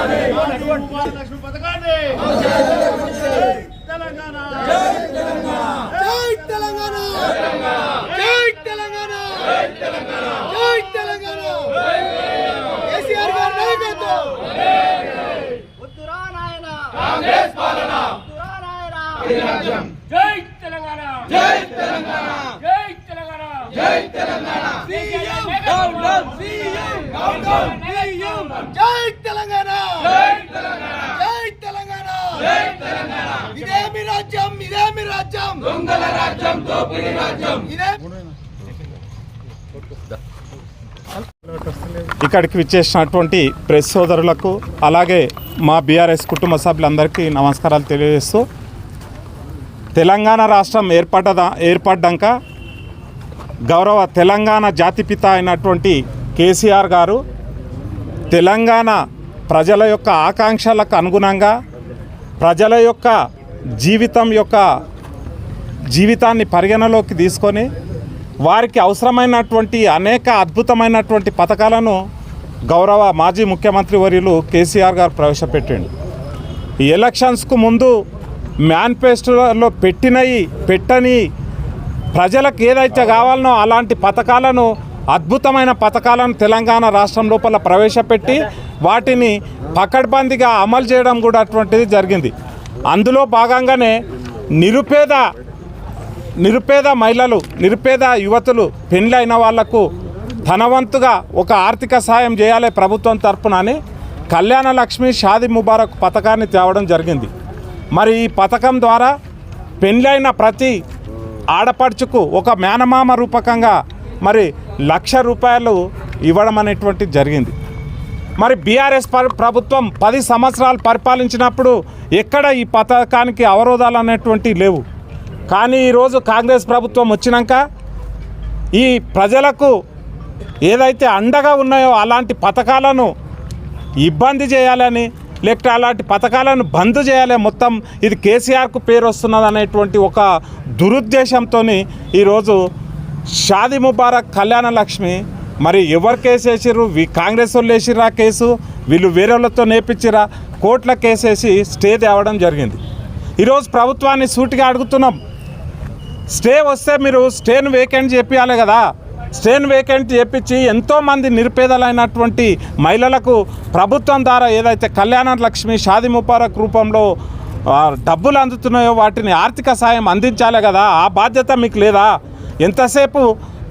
లక్ష్మి పథకాన్ని తెలంగాణ జై తెలంగాణ జై తెలంగాణ జై తెలంగాణ కేసీఆర్ గారి నాయకత్వం ఉత్తరా నాయన కాంగ్రెస్ పాలన ఉత్తరా నాయన రాజ్యం జై తెలంగాణ జై తెలంగాణ జై తెలంగాణ జై Telangana CM down down CM down down CM జై తెలంగాణ జై తెలంగాణ జై తెలంగాణ జై తెలంగాణ ఇదేమి రాజ్యం ఇదేమి రాజ్యం దొంగల రాజ్యం దోపిడీ రాజ్యం ఇదే ఇక్కడికి విచ్చేసినటువంటి ప్రెస్ సోదరులకు అలాగే మా బీఆర్ఎస్ కుటుంబ సభ్యులందరికీ నమస్కారాలు తెలియజేస్తూ తెలంగాణ రాష్ట్రం ఏర్పడ్డాక గౌరవ తెలంగాణ జాతిపిత అయినటువంటి కేసీఆర్ గారు తెలంగాణ ప్రజల యొక్క ఆకాంక్షలకు అనుగుణంగా ప్రజల యొక్క జీవితాన్ని పరిగణలోకి తీసుకొని వారికి అవసరమైనటువంటి అనేక అద్భుతమైనటువంటి పథకాలను గౌరవ మాజీ ముఖ్యమంత్రి వర్యులు కేసీఆర్ గారు ప్రవేశపెట్టిండు. ఈ ఎలక్షన్స్కు ముందు మేనిఫెస్టోలో పెట్టని ప్రజలకు ఏదైతే కావాలనో అలాంటి పథకాలను అద్భుతమైన పథకాలను తెలంగాణ రాష్ట్రం లోపల ప్రవేశపెట్టి వాటిని పకడ్బందీగా అమలు చేయడం కూడా అటువంటిది జరిగింది. అందులో భాగంగానే నిరుపేద మహిళలు నిరుపేద యువతులు పెళ్ళైన వాళ్లకు ధనవంతుగా ఒక ఆర్థిక సాయం చేయాలి ప్రభుత్వం తరపున అని కళ్యాణ లక్ష్మి షాదీ ముబారక్ పథకాన్ని తేవడం జరిగింది. మరి ఈ పథకం ద్వారా పెళ్ళైన ప్రతి ఆడపడుచుకు ఒక మేనమామ రూపకంగా మరి 1,00,000 రూపాయలు ఇవ్వడం అనేటువంటిది జరిగింది. మరి బీఆర్ఎస్ ప్రభుత్వం 10 సంవత్సరాలు పరిపాలించినప్పుడు ఎక్కడ ఈ పథకానికి అవరోధాలు అనేటువంటివి లేవు. కానీ ఈరోజు కాంగ్రెస్ ప్రభుత్వం వచ్చినాక ఈ ప్రజలకు ఏదైతే అండగా ఉన్నాయో అలాంటి పథకాలను ఇబ్బంది చేయాలని లేకపోతే అలాంటి పథకాలను బంద్ చేయాలి, మొత్తం ఇది కేసీఆర్కు పేరు వస్తున్నది అనేటువంటి ఒక దురుద్దేశంతో ఈరోజు షాదీ ముబారక్ కళ్యాణ లక్ష్మి మరి ఎవరు కేసు వేసిర్రు? కాంగ్రెస్ వాళ్ళు వేసిర్రా కేసు, వీళ్ళు వేరే వాళ్ళతో నేర్పించిరా, కోర్టుల కేసేసి స్టే తేవడం జరిగింది. ఈరోజు ప్రభుత్వాన్ని సూటిగా అడుగుతున్నాం, స్టే వస్తే మీరు స్టేను వేకెంట్ చేపియాలి కదా. స్టేను వేకెంట్ చేపించి ఎంతోమంది నిరుపేదలైనటువంటి మహిళలకు ప్రభుత్వం ద్వారా ఏదైతే కళ్యాణ లక్ష్మి షాదీ ముబారక్ రూపంలో డబ్బులు అందుతున్నాయో వాటిని ఆర్థిక సాయం అందించాలి కదా. ఆ బాధ్యత మీకు లేదా? ఎంతసేపు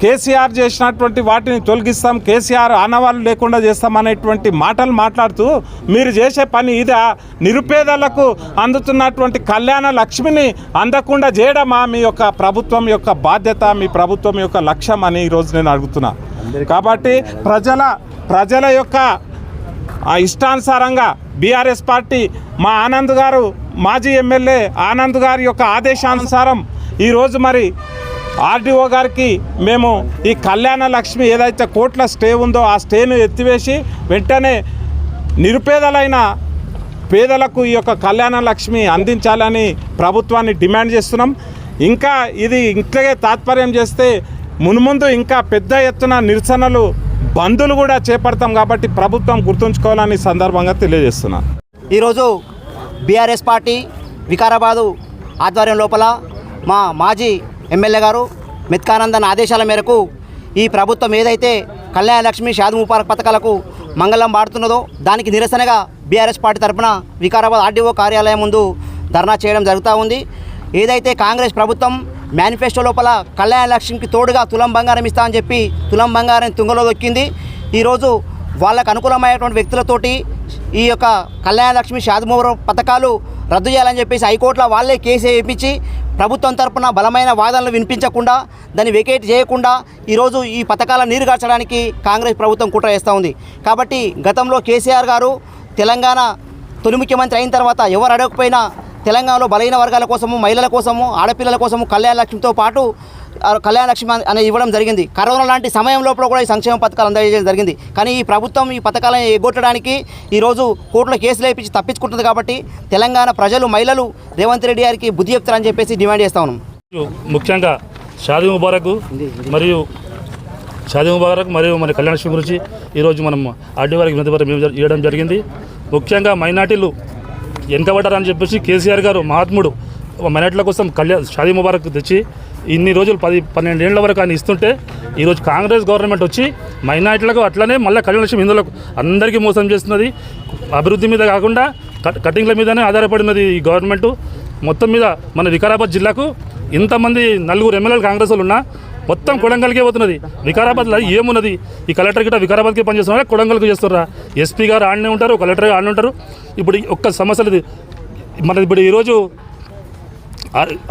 కేసీఆర్ చేసినటువంటి వాటిని తొలగిస్తాం, కేసీఆర్ ఆనవాళ్ళు లేకుండా చేస్తామనేటువంటి మాటలు మాట్లాడుతూ మీరు చేసే పని ఇదా? నిరుపేదలకు అందుతున్నటువంటి కళ్యాణ లక్ష్మిని అందకుండా చేయడమా మీ యొక్క ప్రభుత్వం యొక్క బాధ్యత, మీ ప్రభుత్వం యొక్క లక్ష్యం అని ఈరోజు నేను అడుగుతున్నా. కాబట్టి ప్రజల యొక్క ఇష్టానుసారంగా బీఆర్ఎస్ పార్టీ మా ఆనంద్ గారు మాజీ ఎమ్మెల్యే ఆనంద్ గారి యొక్క ఆదేశానుసారం ఈరోజు మరి ఆర్డీఓ గారికి మేము ఈ కళ్యాణ లక్ష్మి ఏదైతే కోర్టుల స్టే ఉందో ఆ స్టేను ఎత్తివేసి వెంటనే నిరుపేదలైన పేదలకు ఈ యొక్క కళ్యాణ లక్ష్మి అందించాలని ప్రభుత్వాన్ని డిమాండ్ చేస్తున్నాం. ఇంకా ఇది ఇంతగా తాత్పర్యం చేస్తే మున్ముందు ఇంకా పెద్ద ఎత్తున నిరసనలు బందులు కూడా చేపడతాం కాబట్టి ప్రభుత్వం గుర్తుంచుకోవాలని సందర్భంగా తెలియజేస్తున్నాను. ఈరోజు బీఆర్ఎస్ పార్టీ వికారాబాదు ఆధ్వర్యం లోపల మా మాజీ ఎమ్మెల్యే గారు మెత్కానందన్ ఆదేశాల మేరకు ఈ ప్రభుత్వం ఏదైతే కళ్యాణ లక్ష్మి షాదీ ముబారక్ పథకాలకు మంగళం పాడుతున్నదో దానికి నిరసనగా బీఆర్ఎస్ పార్టీ తరఫున వికారాబాద్ ఆర్డీఓ కార్యాలయం ముందు ధర్నా చేయడం జరుగుతూ ఉంది. ఏదైతే కాంగ్రెస్ ప్రభుత్వం మేనిఫెస్టో లోపల కళ్యాణ లక్ష్మికి తోడుగా తులం బంగారం ఇస్తా అని చెప్పి తులం బంగారం తుంగలో దొక్కింది. ఈరోజు వాళ్ళకు అనుకూలమైనటువంటి వ్యక్తులతోటి ఈ యొక్క కళ్యాణ లక్ష్మి షాదీ ముబారక్ పథకాలు రద్దు చేయాలని చెప్పేసి హైకోర్టులో వాళ్ళే కేసు వేయించి ప్రభుత్వం తరపున బలమైన వాదనలు వినిపించకుండా దాన్ని వెకేట్ చేయకుండా ఈరోజు ఈ పథకాల నీరుగార్చడానికి కాంగ్రెస్ ప్రభుత్వం కుట్ర చేస్తూ ఉంది. కాబట్టి గతంలో కేసీఆర్ గారు తెలంగాణ తొలి ముఖ్యమంత్రి అయిన తర్వాత ఎవరు అడగకపోయినా తెలంగాణలో బలహీన వర్గాల కోసము, మహిళల కోసము, ఆడపిల్లల కోసము కళ్యాణ లక్ష్మితో పాటు కళ్యాణ లక్ష్మి అనేది ఇవ్వడం జరిగింది. కరోనా లాంటి సమయం లోపల కూడా ఈ సంక్షేమ పథకాలు అందజేయడం జరిగింది. కానీ ఈ ప్రభుత్వం ఈ పథకాలను ఎగ్గొట్టడానికి ఈరోజు కోర్టులో కేసులు వేయించి తప్పించుకుంటుంది. కాబట్టి తెలంగాణ ప్రజలు, మహిళలు రేవంత్ రెడ్డి గారికి బుద్ధి చెప్తారని చెప్పేసి డిమాండ్ చేస్తా ఉన్నాం. ముఖ్యంగా షాదీ ముబారక్ మరియు మరి కళ్యాణ లక్ష్మి గురించి ఈరోజు మనం ఆర్డీఓ వారికి వినతి పత్రం ఇవ్వడం జరిగింది. ముఖ్యంగా మైనార్టీలు వెనుకబడ్డారని చెప్పేసి కేసీఆర్ గారు మహాత్ముడు మైనార్టీల కోసం షాదీ ముబారక్ తెచ్చి ఇన్ని రోజులు 10-12 ఏళ్ల వరకు ఆయన ఇస్తుంటే ఈరోజు కాంగ్రెస్ గవర్నమెంట్ వచ్చి మైనార్టీలకు అట్లనే మళ్ళీ కళ్యాణ లక్ష్మి హిందువులకు అందరికీ మోసం చేస్తున్నది. అభివృద్ధి మీద కాకుండా కటింగ్ల మీదనే ఆధారపడినది ఈ గవర్నమెంట్. మొత్తం మీద మన వికారాబాద్ జిల్లాకు ఇంతమంది 4 ఎమ్మెల్యేలు కాంగ్రెస్ వాళ్ళు ఉన్నా మొత్తం కొడంగల్కే పోతున్నది. వికారాబాద్లో ఏమున్నది? ఈ కలెక్టర్ గిట్ట వికారాబాద్కే పనిచేస్తున్నారా, కొడంగల్కి చేస్తున్నారా? ఎస్పీ గారు ఆడనే ఉంటారు, కలెక్టర్ గారు ఆడనే ఉంటారు. ఇప్పుడు ఒక్క సమస్యలు మనది ఇప్పుడు ఈరోజు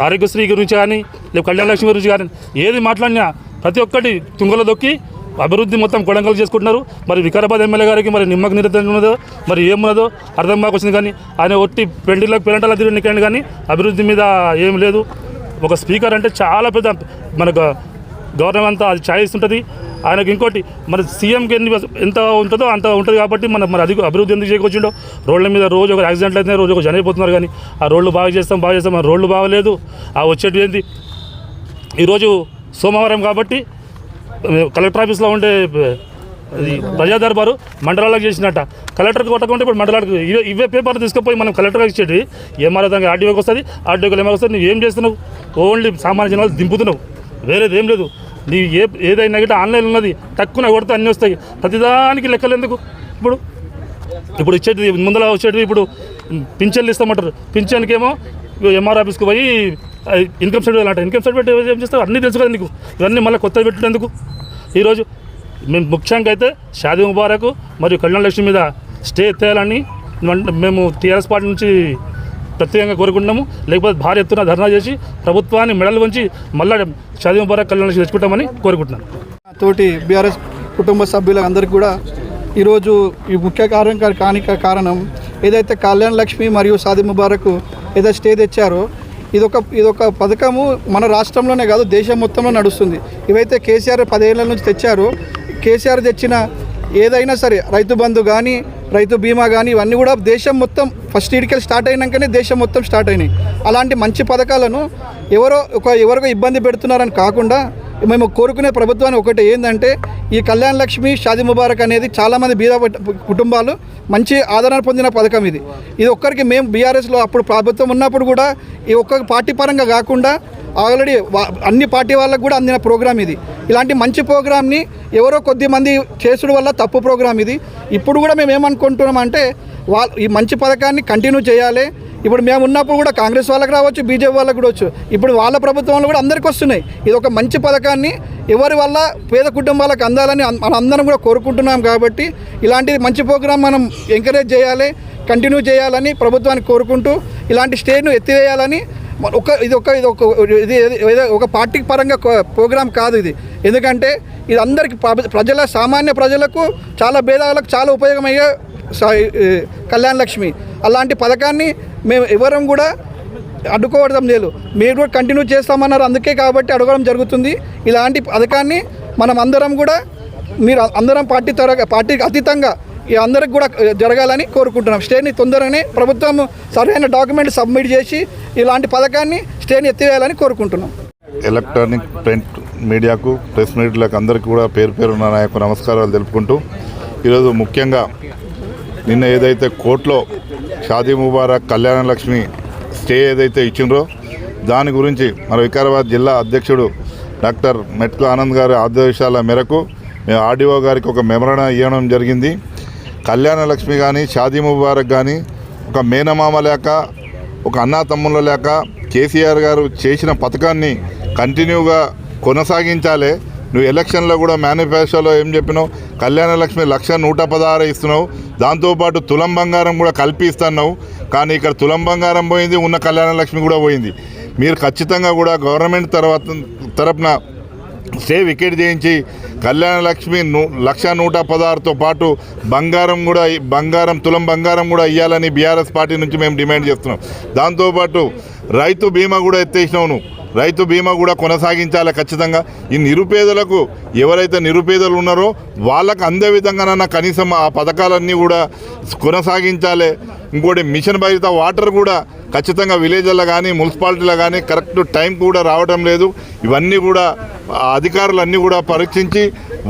ఆరోగ్యశ్రీ గురించి కానీ లేకపోతే కళ్యాణ లక్ష్మి గురించి కానీ ఏది మాట్లాడినా ప్రతి ఒక్కటి తుంగలో దొక్కి అభివృద్ధి మొత్తం కొడంగల్ చేసుకుంటున్నారు. మరి వికారాబాద్ ఎమ్మెల్యే గారికి మరి నిమ్మకు నిరంతరం ఉన్నదో మరి ఏమున్నదో అర్థం కాకొచ్చింది. కానీ ఆయన ఒట్టి పెంటలా తిరిగి కానీ అభివృద్ధి మీద ఏం లేదు. ఒక స్పీకర్ అంటే చాలా పెద్ద మనకు గవర్నమెంట్ అంతా అది ఛాయిస్ ఉంటుంది. ఆయనకు ఇంకోటి మరి సీఎంకి ఎంత ఉంటుందో అంత ఉంటుంది కాబట్టి మరి అది అభివృద్ధి ఎందుకు చేయకొచ్చిండో. రోడ్ల మీద రోజు ఒక యాక్సిడెంట్లు అయితే రోజు ఒక చనిపోతున్నారు. కానీ ఆ రోడ్లు బాగా చేస్తాం ఆ రోడ్లు బాగలేదు. ఆ వచ్చేటివి ఏంటి? ఈరోజు సోమవారం కాబట్టి కలెక్టర్ ఆఫీస్లో ఉండే ప్రజా దర్బారు మండలాలకు చేసినట్ట. కలెక్టర్కి కొట్టకుంటే ఇప్పుడు మండలాలకు ఇవే పేపర్లు తీసుకుపోయి మనం కలెక్టర్కి ఇచ్చేటి ఏమారో దానికి ఆర్డీఓకి వస్తుంది, ఆర్డీఓకి ఏమైనా వస్తుంది. నువ్వు ఏం చేస్తున్నావు? ఓన్లీ సామాన్య జనాలు దింపుతున్నావు, వేరేది ఏం లేదు. నీ ఏదైనా గిట్ట ఆన్లైన్ ఉన్నది తక్కువ కొడితే అన్నీ వస్తాయి. ప్రతిదానికి లెక్కలు ఎందుకు? ఇప్పుడు ఇచ్చేది ముందర వచ్చేటివి ఇప్పుడు పింఛన్లు ఇస్తామంటారు. పింఛన్కేమో ఎంఆర్ ఆఫీస్కి పోయి ఇన్కమ్ సర్టిఫికేట్ అంట. ఇన్కమ్ సర్టిఫికేట్ ఏం చేస్తావు? అన్నీ తెలుసు కదా నీకు. ఇవన్నీ మళ్ళీ కొత్తగా పెట్టేందుకు? ఈరోజు మేము ముఖ్యంగా అయితే షాదీ ముబారక్ మరియు కళ్యాణ లక్ష్మి మీద స్టే ఎత్తేయాలని మేము టీఆర్ఎస్ పార్టీ నుంచి ప్రత్యేకంగా కోరుకుంటున్నాము. లేకపోతే భారీ ఎత్తున ధర్నా చేసి ప్రభుత్వాన్ని మెడలు వంచి మళ్ళీ షాదీ ముబారక్ కళ్యాణ లక్ష్మి తెచ్చుకుంటామని కోరుకుంటున్నాను. తోటి బీఆర్ఎస్ కుటుంబ సభ్యులందరికీ కూడా ఈరోజు ఈ ముఖ్య కారణం ఏదైతే కళ్యాణ లక్ష్మి మరియు షాదీ ముబారక్ ఏదైతే స్టే తెచ్చారో ఇదొక పథకము మన రాష్ట్రంలోనే కాదు దేశం మొత్తంలో నడుస్తుంది. ఇవైతే కేసీఆర్ 10 ఏళ్ల నుంచి తెచ్చారో, కేసీఆర్ తెచ్చిన ఏదైనా సరే రైతు బంధు కానీ రైతు బీమా కానీ ఇవన్నీ కూడా దేశం మొత్తం ఫస్ట్ ఇడికెళ్ళి స్టార్ట్ అయినాకనే దేశం మొత్తం స్టార్ట్ అయినాయి. అలాంటి మంచి పథకాలను ఎవరికో ఇబ్బంది పెడుతున్నారని కాకుండా మేము కోరుకునే ప్రభుత్వాన్ని ఒకటి ఏంటంటే ఈ కళ్యాణ లక్ష్మి షాదీ ముబారక్ అనేది చాలామంది బీద కుటుంబాలు మంచి ఆదరణ పొందిన పథకం. ఇది ఒక్కరికి మేము బీఆర్ఎస్లో అప్పుడు ప్రభుత్వం ఉన్నప్పుడు కూడా ఈ ఒక్క పార్టీ పరంగా కాకుండా ఆల్రెడీ అన్ని పార్టీ వాళ్ళకు కూడా అందిన ప్రోగ్రామ్ ఇది. ఇలాంటి మంచి ప్రోగ్రామ్ని ఎవరో కొద్దిమంది చేసుడు వల్ల తప్పు ప్రోగ్రామ్ ఇది. ఇప్పుడు కూడా మేము ఏమనుకుంటున్నామంటే ఈ మంచి పథకాన్ని కంటిన్యూ చేయాలి. ఇప్పుడు మేము ఉన్నప్పుడు కూడా కాంగ్రెస్ వాళ్ళకి రావచ్చు, బీజేపీ వాళ్ళకి కూడా వచ్చు. ఇప్పుడు వాళ్ళ ప్రభుత్వంలో కూడా అందరికీ వస్తున్నాయి. ఇది ఒక మంచి పథకాన్ని ఎవరి వల్ల పేద కుటుంబాలకు అందాలని మనం అందరం కూడా కోరుకుంటున్నాం. కాబట్టి ఇలాంటి మంచి ప్రోగ్రాం మనం ఎంకరేజ్ చేయాలి, కంటిన్యూ చేయాలని ప్రభుత్వాన్ని కోరుకుంటూ ఇలాంటి స్టేజ్ను ఎత్తివేయాలని ఇది ఒక పార్టీ పరంగా ప్రోగ్రాం కాదు ఇది. ఎందుకంటే ఇది అందరికీ సామాన్య ప్రజలకు చాలా భేదాలకు చాలా ఉపయోగమయ్యే కళ్యాణ లక్ష్మి. అలాంటి పథకాన్ని మేము ఎవరం కూడా అడ్డుకోవడం లేదు. మీరు కూడా కంటిన్యూ చేస్తామన్నారు, అందుకే కాబట్టి అడగడం జరుగుతుంది. ఇలాంటి పథకాన్ని మనం అందరం కూడా అందరం పార్టీకి అతీతంగా అందరికి కూడా జరగాలని కోరుకుంటున్నాం. స్టేని తొందరగానే ప్రభుత్వం సరైన డాక్యుమెంట్ సబ్మిట్ చేసి ఇలాంటి పథకాన్ని స్టేని ఎత్తివేయాలని కోరుకుంటున్నాం. ఎలక్ట్రానిక్ ప్రింట్ మీడియాకు ప్రెస్ మీడియాలకు అందరికీ కూడా పేరున నా యొక్క నమస్కారాలు తెలుపుకుంటూ ఈరోజు ముఖ్యంగా నిన్న ఏదైతే కోర్టులో షాదీ ముబారక్ కళ్యాణ లక్ష్మి స్టే ఏదైతే ఇచ్చిండ్రో దాని గురించి మన వికారాబాద్ జిల్లా అధ్యక్షుడు డాక్టర్ మెట్కు ఆనంద్ గారి ఆదేశాల మేరకు మేము ఆర్డీఓ గారికి ఒక మెమరణ ఇవ్వడం జరిగింది. కళ్యాణ లక్ష్మి కానీ షాదీ ముబారక్ కానీ ఒక మేనమామ లేక ఒక అన్నా తమ్ముళ్ళ లేక కేసీఆర్ గారు చేసిన పథకాన్ని కంటిన్యూగా కొనసాగించాలి. నువ్వు ఎలక్షన్లో కూడా మేనిఫెస్టోలో ఏం చెప్పినావు? కళ్యాణ లక్ష్మి 1,116 ఇస్తున్నావు, దాంతోపాటు తులం బంగారం కూడా కల్పిస్తున్నావు. కానీ ఇక్కడ తులం బంగారం పోయింది, ఉన్న కళ్యాణ లక్ష్మి కూడా పోయింది. మీరు ఖచ్చితంగా కూడా గవర్నమెంట్ తరపున స్టే వికెట్ చేయించి కళ్యాణ లక్ష్మి 1,116తో పాటు తులం బంగారం కూడా ఇవ్వాలని బీఆర్ఎస్ పార్టీ నుంచి మేము డిమాండ్ చేస్తున్నాం. దాంతోపాటు రైతు బీమా కూడా ఎత్తేసినావు నువ్వు. రైతు బీమా కూడా కొనసాగించాలి ఖచ్చితంగా. ఈ నిరుపేదలకు ఎవరైతే నిరుపేదలు ఉన్నారో వాళ్ళకు అందే విధంగానన్నా కనీసం ఆ పథకాలన్నీ కూడా కొనసాగించాలి. ఇంకోటి మిషన్ భగీరథ వాటర్ కూడా ఖచ్చితంగా విలేజ్లో కానీ మున్సిపాలిటీలో కానీ కరెక్ట్ టైం కూడా రావడం లేదు. ఇవన్నీ కూడా అధికారులు అన్నీ కూడా పరీక్షించి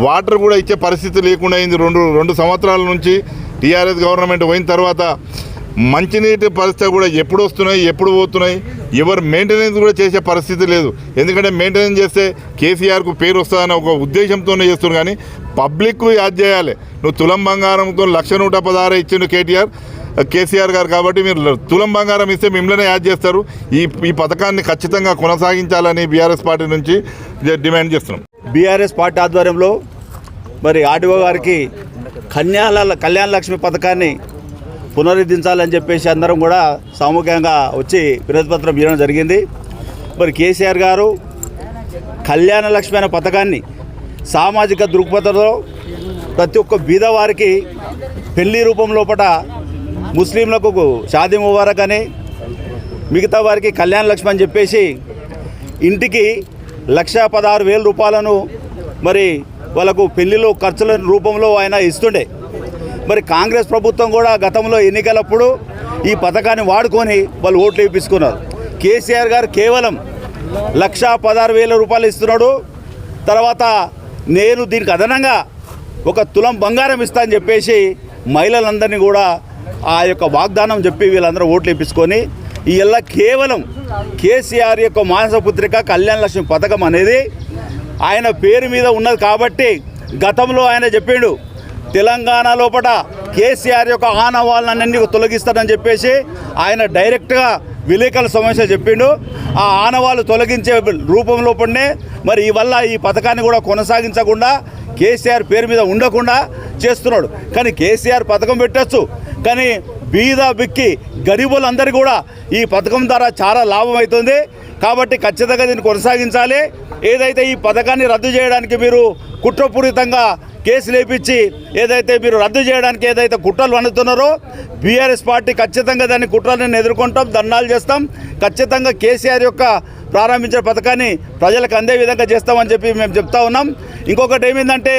వాటర్ కూడా ఇచ్చే పరిస్థితి లేకుండా అయింది. రెండు సంవత్సరాల నుంచి టీఆర్ఎస్ గవర్నమెంట్ పోయిన తర్వాత మంచినీటి పరిస్థితి కూడా ఎప్పుడు వస్తున్నాయి, ఎప్పుడు పోతున్నాయి, ఎవరు మెయింటెనెన్స్ కూడా చేసే పరిస్థితి లేదు. ఎందుకంటే మెయింటెనెన్స్ చేస్తే కేసీఆర్కు పేరు వస్తుందన్న ఒక ఉద్దేశంతోనే చేస్తున్నారు. కానీ పబ్లిక్ యాద్ చేయాలి. నువ్వు తులం బంగారంతో 1,116 ఇచ్చిండు కేసీఆర్ గారు, కాబట్టి మీరు తులం బంగారం ఇస్తే మిమ్మల్ని యాద్ చేస్తారు. ఈ పథకాన్ని ఖచ్చితంగా కొనసాగించాలని బీఆర్ఎస్ పార్టీ నుంచి డిమాండ్ చేస్తున్నాం. బీఆర్ఎస్ పార్టీ ఆధ్వర్యంలో మరి ఆర్డీఓ గారికి కళ్యాణ లక్ష్మి పథకాన్ని పునరుద్ధరించాలని చెప్పేసి అందరం కూడా సామూహికంగా వచ్చి వినతిపత్రం ఇవ్వడం జరిగింది. మరి కేసీఆర్ గారు కళ్యాణ లక్ష్మి అనే పథకాన్ని సామాజిక దృక్పథంలో ప్రతి ఒక్క బీదవారికి పెళ్లి రూపం లోపల ముస్లింలకు షాదీ ముబారక్ అని, మిగతా వారికి కళ్యాణ లక్ష్మి అని చెప్పేసి ఇంటికి 1,16,000 రూపాయలను మరి వాళ్ళకు పెళ్లిలో ఖర్చుల రూపంలో ఆయన ఇస్తుండే. మరి కాంగ్రెస్ ప్రభుత్వం కూడా గతంలో ఎన్నికలప్పుడు ఈ పథకాన్ని వాడుకొని వాళ్ళు ఓట్లు వేయించుకున్నారు. కేసీఆర్ గారు కేవలం 1,16,000 రూపాయలు ఇస్తున్నాడు. తర్వాత నేను దీనికి అదనంగా 1 తులం బంగారం ఇస్తా అని చెప్పేసి మహిళలందరినీ కూడా ఆ యొక్క వాగ్దానం చెప్పి వీళ్ళందరూ ఓట్లు వేయించుకొని ఇవాళ కేవలం కేసీఆర్ యొక్క మానసపుత్రిక కళ్యాణ లక్ష్మి పథకం అనేది ఆయన పేరు మీద ఉన్నది కాబట్టి గతంలో ఆయన చెప్పిండు తెలంగాణ లోపల కేసీఆర్ యొక్క ఆనవాళ్ళన్నీ తొలగిస్తాడని చెప్పేసి ఆయన డైరెక్ట్గా విలేకరుల సమస్య చెప్పిండు. ఆ ఆనవాళ్ళు తొలగించే రూపం లోపలనే మరి వల్ల ఈ పథకాన్ని కూడా కొనసాగించకుండా కేసీఆర్ పేరు మీద ఉండకుండా చేస్తున్నాడు. కానీ కేసీఆర్ పథకం పెట్టచ్చు, కానీ బీద బిక్కి గరీబులందరికీ కూడా ఈ పథకం ద్వారా చాలా లాభం అవుతుంది. కాబట్టి ఖచ్చితంగా దీన్ని కొనసాగించాలి. ఏదైతే ఈ పథకాన్ని రద్దు చేయడానికి మీరు కుట్రపూరితంగా కేసులు వేయించి ఏదైతే మీరు రద్దు చేయడానికి ఏదైతే కుట్రలు వండుతున్నారో బీఆర్ఎస్ పార్టీ ఖచ్చితంగా దాన్ని కుట్రలను ఎదుర్కొంటాం, ధర్నాలు చేస్తాం. ఖచ్చితంగా కేసీఆర్ యొక్క ప్రారంభించిన పథకాన్ని ప్రజలకు అందే విధంగా చేస్తామని చెప్పి మేము చెప్తా ఉన్నాం. ఇంకొకటి ఏమైందంటే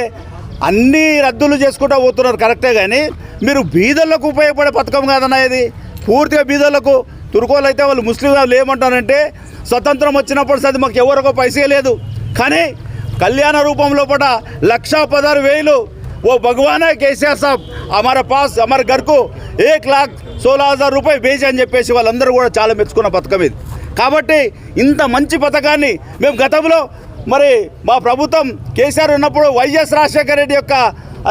అన్నీ రద్దులు చేసుకుంటూ పోతున్నారు కరెక్టే, కానీ మీరు బీదర్లకు ఉపయోగపడే పథకం కాదన్నా ఇది. పూర్తిగా బీదర్లకు తుర్కోలు అయితే వాళ్ళు ముస్లిం వాళ్ళు ఏమంటారంటే స్వతంత్రం వచ్చినప్పుడు సది మాకు ఎవరికో పైసే లేదు, కానీ कल्याण रूपम लोपट 1,16,000 वो भगवान है केसीआर साहब हमारे पास हमारे घर को 1,16,000 रुपये भेजे అని చెప్పేసి వాళ్ళందరూ కూడా చాలా మెచ్చుకున్న పథకం ఇది. కాబట్టి ఇంత మంచి పథకాన్ని మేము గతంలో మరి మా ప్రభుత్వం కేసీఆర్ ఉన్నప్పుడు వైఎస్ రాజశేఖర రెడ్డి యొక్క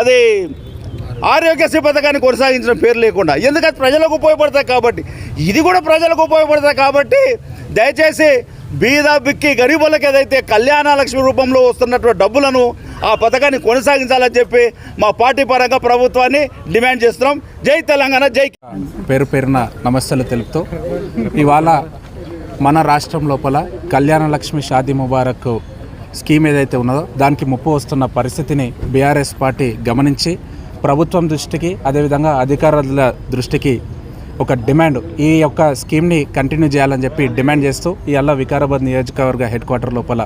అది ఆరోగ్యశ్రీ పథకాన్ని కొనసాగించిన పేరు లేకుండా, ఎందుకంటే ప్రజలకు ఉపయోగపడతాయి కాబట్టి ఇది కూడా ప్రజలకు ఉపయోగపడతాయి కాబట్టి దయచేసి బీద బిక్కి గరీబులకు ఏదైతే కళ్యాణ లక్ష్మి రూపంలో వస్తున్నటువంటి డబ్బులను ఆ పథకాన్ని కొనసాగించాలని చెప్పి మా పార్టీ పరంగా ప్రభుత్వాన్ని డిమాండ్ చేస్తున్నాం. జై తెలంగాణ, జై. పేరు పేరున నమస్తలు తెలుపుతూ ఇవాళ మన రాష్ట్రం లోపల కళ్యాణ లక్ష్మి షాదీ ముబారక్ స్కీమ్ ఏదైతే ఉన్నదో దానికి ముప్పు వస్తున్న పరిస్థితిని బీఆర్ఎస్ పార్టీ గమనించి ప్రభుత్వం దృష్టికి అదేవిధంగా అధికారుల దృష్టికి ఒక డిమాండ్ ఈ యొక్క స్కీమ్ని కంటిన్యూ చేయాలని చెప్పి డిమాండ్ చేస్తూ ఇవాళ వికారాబాద్ నియోజకవర్గ హెడ్ క్వార్టర్ లోపల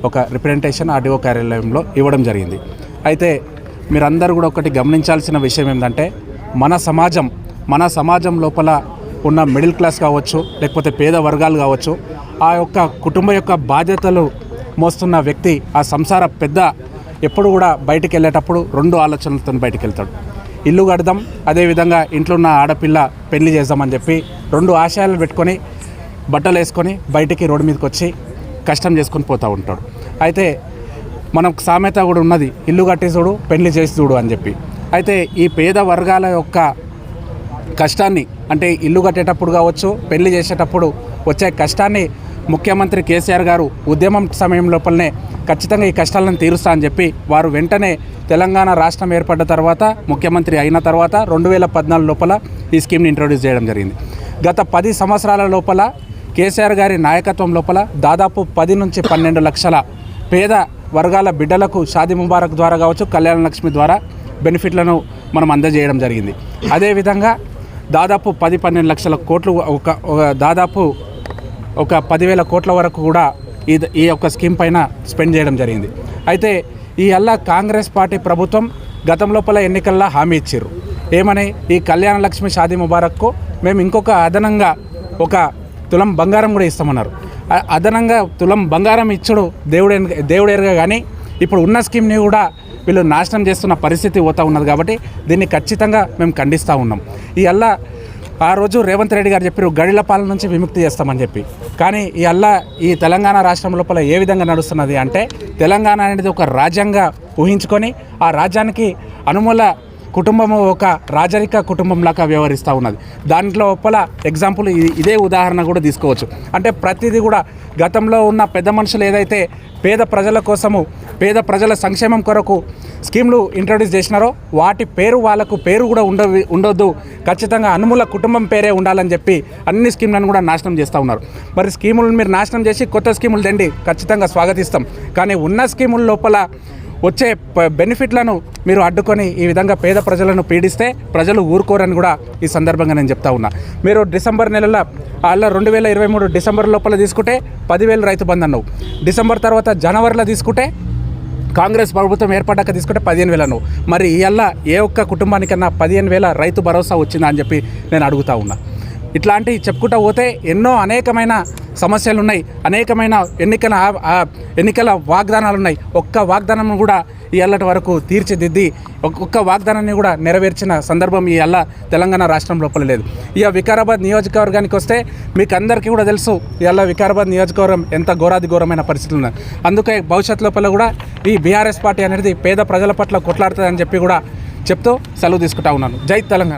ఒక రిప్రజెంటేషన్ ఆర్డీఓ కార్యాలయంలో ఇవ్వడం జరిగింది. అయితే మీరందరూ కూడా ఒకటి గమనించాల్సిన విషయం ఏంటంటే మన సమాజం లోపల ఉన్న మిడిల్ క్లాస్ కావచ్చు లేకపోతే పేద వర్గాలు కావచ్చు ఆ యొక్క కుటుంబం యొక్క బాధ్యతలు మోస్తున్న వ్యక్తి ఆ సంసార పెద్ద ఎప్పుడు కూడా బయటికి వెళ్ళేటప్పుడు 2 ఆలోచనలతో బయటికి వెళ్తాడు. ఇల్లు కడదాం, అదేవిధంగా ఇంట్లో ఉన్న ఆడపిల్ల పెళ్లి చేద్దామని చెప్పి 2 ఆశయాలు పెట్టుకొని బట్టలు వేసుకొని బయటికి రోడ్డు మీదకి వచ్చి కష్టం చేసుకొని పోతూ ఉంటాడు. అయితే మనకు సామెత కూడా ఉన్నది, ఇల్లు కట్టి చూడు పెళ్లి చేసి చూడు అని చెప్పి. అయితే ఈ పేద వర్గాల యొక్క కష్టాన్ని అంటే ఇల్లు కట్టేటప్పుడు కావచ్చు పెళ్లి చేసేటప్పుడు వచ్చే కష్టాన్ని ముఖ్యమంత్రి కేసీఆర్ గారు ఉద్యమం సమయం లోపలనే ఖచ్చితంగా ఈ కష్టాలను తీరుస్తా అని చెప్పి వారు వెంటనే తెలంగాణ రాష్ట్రం ఏర్పడ్డ తర్వాత ముఖ్యమంత్రి అయిన తర్వాత 2014 లోపల ఈ స్కీమ్ని ఇంట్రొడ్యూస్ చేయడం జరిగింది. గత 10 సంవత్సరాల లోపల కేసీఆర్ గారి నాయకత్వం లోపల దాదాపు 10 నుంచి 12 లక్షల పేద వర్గాల బిడ్డలకు షాదీ ముబారక్ ద్వారా కావచ్చు కళ్యాణ లక్ష్మి ద్వారా బెనిఫిట్లను మనం అందజేయడం జరిగింది. అదేవిధంగా దాదాపు 10-12 లక్షల కోట్లు దాదాపు ఒక 10,000 కోట్ల వరకు కూడా ఈ యొక్క స్కీమ్ పైన స్పెండ్ చేయడం జరిగింది. అయితే ఈ అల్లా కాంగ్రెస్ పార్టీ ప్రభుత్వం గతం లోపల ఎన్నికల్లో హామీ ఇచ్చారు. ఏమని, ఈ కళ్యాణ లక్ష్మి షాదీ ముబారక్కు మేము ఇంకొక అదనంగా 1 తులం బంగారం కూడా ఇస్తామన్నారు. అదనంగా తులం బంగారం ఇచ్చుడు దేవుడెరగా కానీ ఇప్పుడు ఉన్న స్కీమ్ని కూడా వీళ్ళు నాశనం చేస్తున్న పరిస్థితి పోతూ ఉన్నది. కాబట్టి దీన్ని ఖచ్చితంగా మేము ఖండిస్తూ ఉన్నాం. ఇవల్ల ఆ రోజు రేవంత్ రెడ్డి గారు చెప్పారు గడిల పాలన నుంచి విముక్తి చేస్తామని చెప్పి. కానీ ఇవల్ల ఈ తెలంగాణ రాష్ట్రం లోపల ఏ విధంగా నడుస్తున్నది అంటే తెలంగాణ అనేది ఒక రాజ్యంగా ఊహించుకొని ఆ రాజ్యానికి అనుమూల కుటుంబము ఒక రాజరిక కుటుంబంలాగా వ్యవహరిస్తూ ఉన్నది. దాంట్లో లోపల ఎగ్జాంపుల్ ఇదే ఉదాహరణ కూడా తీసుకోవచ్చు. అంటే ప్రతిదీ కూడా గతంలో ఉన్న పెద్ద మనుషులు ఏదైతే పేద ప్రజల కోసము పేద ప్రజల సంక్షేమం కొరకు స్కీమ్లు ఇంట్రడ్యూస్ చేసినారో వాటి పేరు వాళ్ళకు పేరు కూడా ఉండొద్దు, ఖచ్చితంగా అనుమూల కుటుంబం పేరే ఉండాలని చెప్పి అన్ని స్కీమ్లను కూడా నాశనం చేస్తూ ఉన్నారు. మరి స్కీములను మీరు నాశనం చేసి కొత్త స్కీములు తెండి, ఖచ్చితంగా స్వాగతిస్తాం. కానీ ఉన్న స్కీముల లోపల వచ్చే బెనిఫిట్లను మీరు అడ్డుకొని ఈ విధంగా పేద ప్రజలను పీడిస్తే ప్రజలు ఊరుకోరని కూడా ఈ సందర్భంగా నేను చెప్తా ఉన్నా. మీరు డిసెంబర్ నెలలో అలా 2023 డిసెంబర్ లోపల తీసుకుంటే 10,000 రైతు బంధు అన్నావు. డిసెంబర్ తర్వాత జనవరిలో తీసుకుంటే కాంగ్రెస్ ప్రభుత్వం ఏర్పడ్డాక తీసుకుంటే 15,000 అన్నావు. మరి ఇవల్ల ఏ ఒక్క కుటుంబానికన్నా 15,000 రైతు భరోసా వచ్చిందా అని చెప్పి నేను అడుగుతా ఉన్నా. ఇట్లాంటివి చెప్పుకుంటూ పోతే ఎన్నో అనేకమైన సమస్యలు ఉన్నాయి, అనేకమైన ఎన్నికల వాగ్దానాలు ఉన్నాయి. ఒక్క వాగ్దానం కూడా ఇవాళ వరకు తీర్చిదిద్ది ఒక్క వాగ్దానాన్ని కూడా నెరవేర్చిన సందర్భం ఇవాళ తెలంగాణ రాష్ట్రం లోపల లేదు. ఇక వికారాబాద్ నియోజకవర్గానికి వస్తే మీకు అందరికీ కూడా తెలుసు ఇవాళ వికారాబాద్ నియోజకవర్గం ఎంత ఘోరమైన పరిస్థితులు ఉన్నాయి. అందుకే భవిష్యత్ లోపల కూడా ఈ బీఆర్ఎస్ పార్టీ అనేది పేద ప్రజల పట్ల కొట్లాడుతుందని చెప్పి కూడా చెప్తూ సెలవు తీసుకుంటా ఉన్నాను. జై తెలంగాణ.